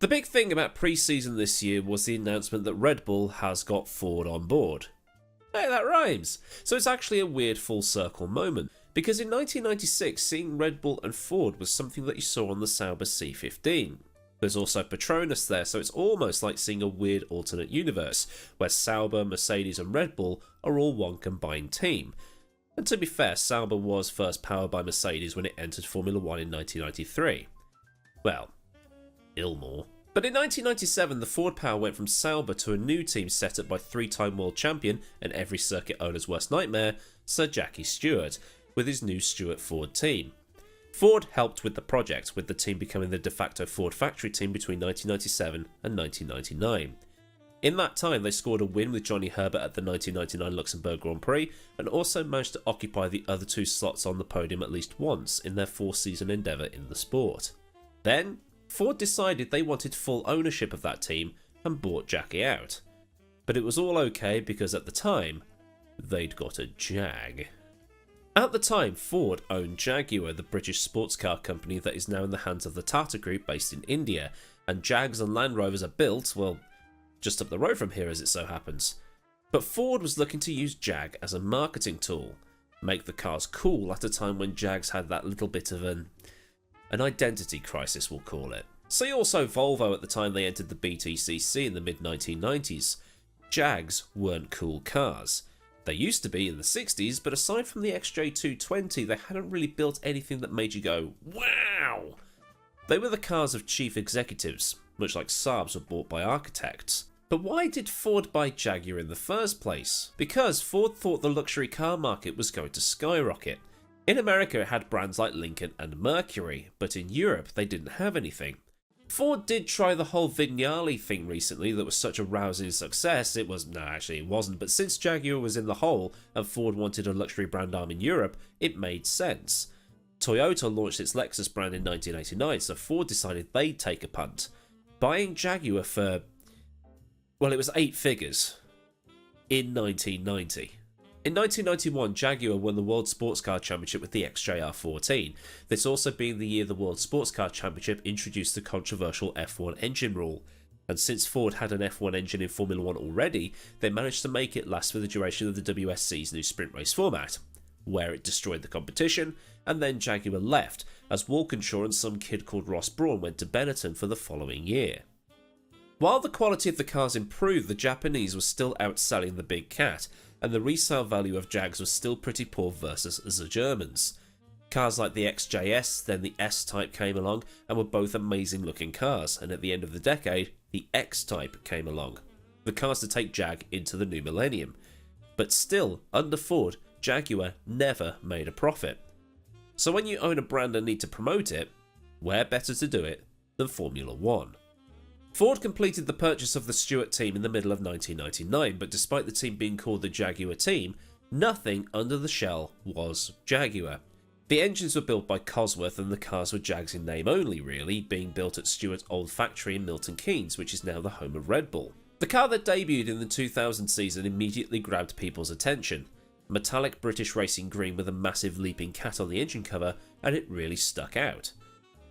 The big thing about pre-season this year was the announcement that Red Bull has got Ford on board. Hey, that rhymes! So it's actually a weird full circle moment, because in 1996 seeing Red Bull and Ford was something that you saw on the Sauber C15. There's also Petronas there, so it's almost like seeing a weird alternate universe, where Sauber, Mercedes and Red Bull are all one combined team. And to be fair, Sauber was first powered by Mercedes when it entered Formula 1 in 1993. Well, Ilmore. But in 1997, the Ford power went from Sauber to a new team set up by three-time world champion and every circuit owner's worst nightmare, Sir Jackie Stewart, with his new Stewart Ford team. Ford helped with the project, with the team becoming the de facto Ford factory team between 1997 and 1999. In that time, they scored a win with Johnny Herbert at the 1999 Luxembourg Grand Prix, and also managed to occupy the other two slots on the podium at least once in their four-season endeavour in the sport. Then, Ford decided they wanted full ownership of that team and bought Jackie out. But it was all okay because at the time, they'd got a Jag. At the time, Ford owned Jaguar, the British sports car company that is now in the hands of the Tata Group based in India, and Jags and Land Rovers are built, well, just up the road from here as it so happens. But Ford was looking to use Jag as a marketing tool, make the cars cool at a time when Jags had that little bit of an identity crisis, we'll call it. See also Volvo at the time they entered the BTCC in the mid-1990s. Jags weren't cool cars. They used to be in the 60s, but aside from the XJ220, they hadn't really built anything that made you go, wow! They were the cars of chief executives, much like Saabs were bought by architects. But why did Ford buy Jaguar in the first place? Because Ford thought the luxury car market was going to skyrocket. In America it had brands like Lincoln and Mercury, but in Europe they didn't have anything. Ford did try the whole Vignale thing recently that was such a rousing success. It wasn't, but since Jaguar was in the hole and Ford wanted a luxury brand arm in Europe, it made sense. Toyota launched its Lexus brand in 1989, so Ford decided they'd take a punt, buying Jaguar for, well, it was 8 figures in 1990. In 1991, Jaguar won the World Sports Car Championship with the XJR14, this also being the year the World Sports Car Championship introduced the controversial F1 engine rule. And since Ford had an F1 engine in Formula 1 already, they managed to make it last for the duration of the WSC's new sprint race format, where it destroyed the competition, and then Jaguar left, as Walkinshaw and some kid called Ross Brawn went to Benetton for the following year. While the quality of the cars improved, the Japanese were still outselling the big cat, and the resale value of Jags was still pretty poor versus the Germans. Cars like the XJS, then the S-Type came along, and were both amazing looking cars, and at the end of the decade, the X-Type came along, the cars to take Jag into the new millennium. But still, under Ford, Jaguar never made a profit. So when you own a brand and need to promote it, where better to do it than Formula 1? Ford completed the purchase of the Stewart team in the middle of 1999, but despite the team being called the Jaguar team, nothing under the shell was Jaguar. The engines were built by Cosworth and the cars were Jags in name only really, being built at Stewart's old factory in Milton Keynes, which is now the home of Red Bull. The car that debuted in the 2000 season immediately grabbed people's attention. Metallic British racing green with a massive leaping cat on the engine cover, and it really stuck out.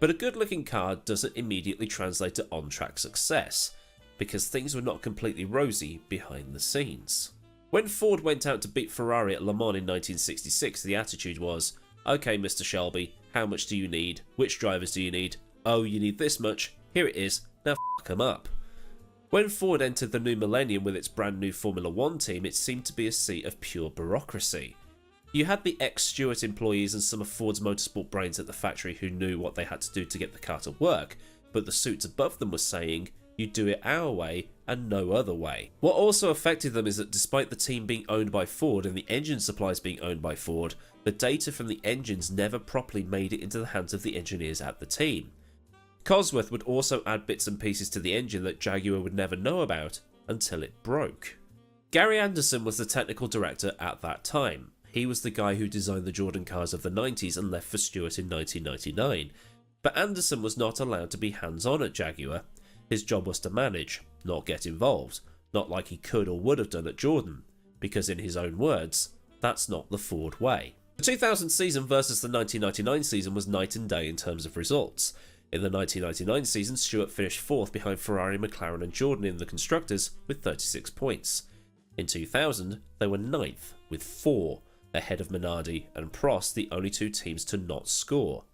But a good-looking car doesn't immediately translate to on-track success, because things were not completely rosy behind the scenes. When Ford went out to beat Ferrari at Le Mans in 1966, the attitude was, okay Mr. Shelby, how much do you need? Which drivers do you need? Oh, you need this much? Here it is, now f**k 'em up. When Ford entered the new millennium with its brand new Formula 1 team, it seemed to be a seat of pure bureaucracy. You had the ex-Stewart employees and some of Ford's motorsport brains at the factory who knew what they had to do to get the car to work, but the suits above them were saying, you do it our way and no other way. What also affected them is that despite the team being owned by Ford and the engine supplies being owned by Ford, the data from the engines never properly made it into the hands of the engineers at the team. Cosworth would also add bits and pieces to the engine that Jaguar would never know about until it broke. Gary Anderson was the technical director at that time. He was the guy who designed the Jordan cars of the 90s and left for Stewart in 1999. But Anderson was not allowed to be hands-on at Jaguar. His job was to manage, not get involved, not like he could or would have done at Jordan, because in his own words, that's not the Ford way. The 2000 season versus the 1999 season was night and day in terms of results. In the 1999 season, Stewart finished 4th behind Ferrari, McLaren and Jordan in the Constructors with 36 points. In 2000, they were 9th with 4, ahead of Minardi and Prost, the only 2 teams to not score.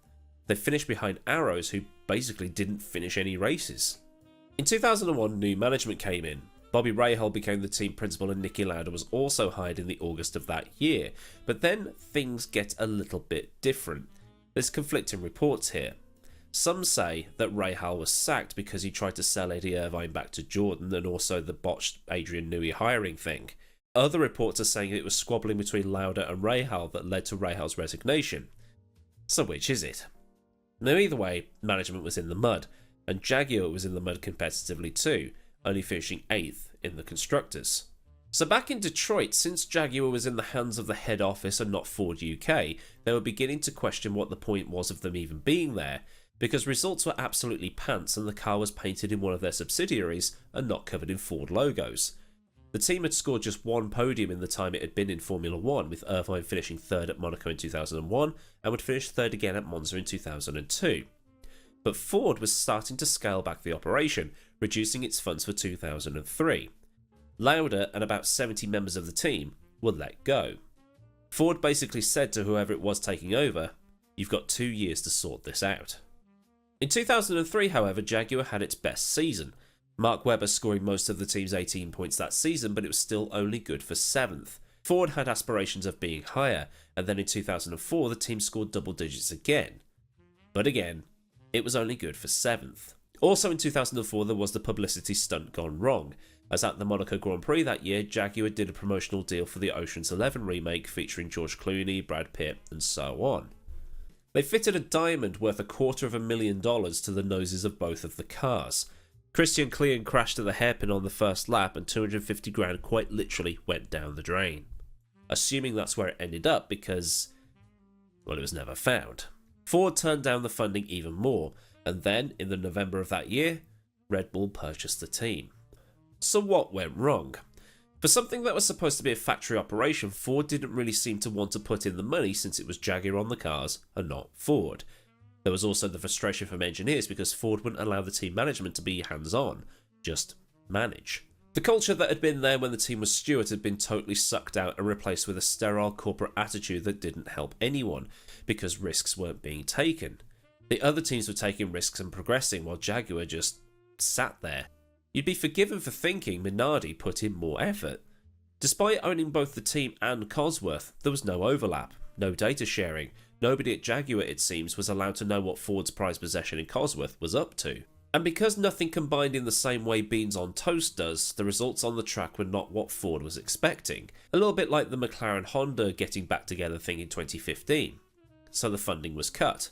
They finished behind Arrows, who basically didn't finish any races. In 2001, new management came in. Bobby Rahal became the team principal and Niki Lauda was also hired in the August of that year. But then things get a little bit different. There's conflicting reports here. Some say that Rahal was sacked because he tried to sell Eddie Irvine back to Jordan and also the botched Adrian Newey hiring thing. Other reports are saying it was squabbling between Lauda and Rahal that led to Rahal's resignation. So which is it? Now either way, management was in the mud, and Jaguar was in the mud competitively too, only finishing 8th in the Constructors. So back in Detroit, since Jaguar was in the hands of the head office and not Ford UK, they were beginning to question what the point was of them even being there, because results were absolutely pants and the car was painted in one of their subsidiaries and not covered in Ford logos. The team had scored just 1 podium in the time it had been in Formula 1, with Irvine finishing 3rd at Monaco in 2001 and would finish 3rd again at Monza in 2002. But Ford was starting to scale back the operation, reducing its funds for 2003. Lauda and about 70 members of the team were let go. Ford basically said to whoever it was taking over, "You've got 2 years to sort this out." In 2003, however, Jaguar had its best season. Mark Webber scoring most of the team's 18 points that season, but it was still only good for 7th. Ford had aspirations of being higher, and then in 2004 the team scored double digits again. But again, it was only good for 7th. Also in 2004 there was the publicity stunt gone wrong, as at the Monaco Grand Prix that year, Jaguar did a promotional deal for the Ocean's 11 remake featuring George Clooney, Brad Pitt and so on. They fitted a diamond worth $250,000 to the noses of both of the cars. Christian Klein crashed at the hairpin on the first lap and 250 grand quite literally went down the drain. Assuming that's where it ended up because, well, it was never found. Ford turned down the funding even more, and then, in the November of that year, Red Bull purchased the team. So what went wrong? For something that was supposed to be a factory operation, Ford didn't really seem to want to put in the money since it was Jaguar on the cars and not Ford. There was also the frustration from engineers because Ford wouldn't allow the team management to be hands-on, just manage. The culture that had been there when the team was Stewart had been totally sucked out and replaced with a sterile corporate attitude that didn't help anyone, because risks weren't being taken. The other teams were taking risks and progressing while Jaguar just sat there. You'd be forgiven for thinking Minardi put in more effort. Despite owning both the team and Cosworth, there was no overlap, no data sharing. Nobody at Jaguar, it seems, was allowed to know what Ford's prized possession in Cosworth was up to. And because nothing combined in the same way beans on toast does, the results on the track were not what Ford was expecting. A little bit like the McLaren-Honda getting back together thing in 2015. So the funding was cut.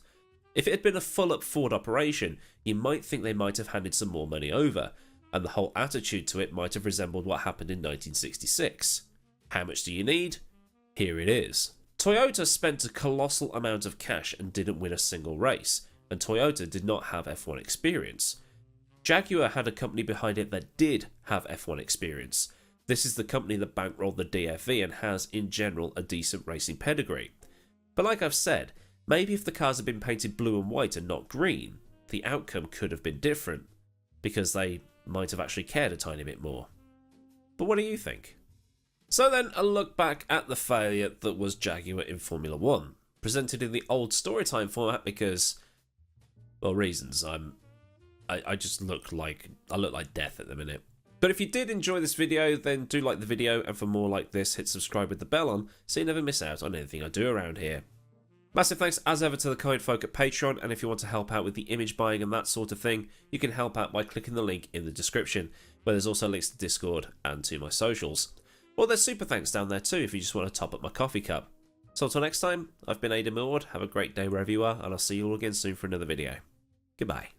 If it had been a full-up Ford operation, you might think they might have handed some more money over, and the whole attitude to it might have resembled what happened in 1966. How much do you need? Here it is. Toyota spent a colossal amount of cash and didn't win a single race, and Toyota did not have F1 experience. Jaguar had a company behind it that did have F1 experience. This is the company that bankrolled the DFV and has, in general, a decent racing pedigree. But like I've said, maybe if the cars had been painted blue and white and not green, the outcome could have been different, because they might have actually cared a tiny bit more. But what do you think? So then, a look back at the failure that was Jaguar in Formula 1, presented in the old storytime format because, well, reasons. I just look like death at the minute. But if you did enjoy this video, then do like the video, and for more like this, hit subscribe with the bell on so you never miss out on anything I do around here. Massive thanks as ever to the kind folk at Patreon, and if you want to help out with the image buying and that sort of thing, you can help out by clicking the link in the description, where there's also links to Discord and to my socials. Or there's super thanks down there too if you just want to top up my coffee cup. So until next time, I've been Millward, have a great day wherever you are, and I'll see you all again soon for another video. Goodbye.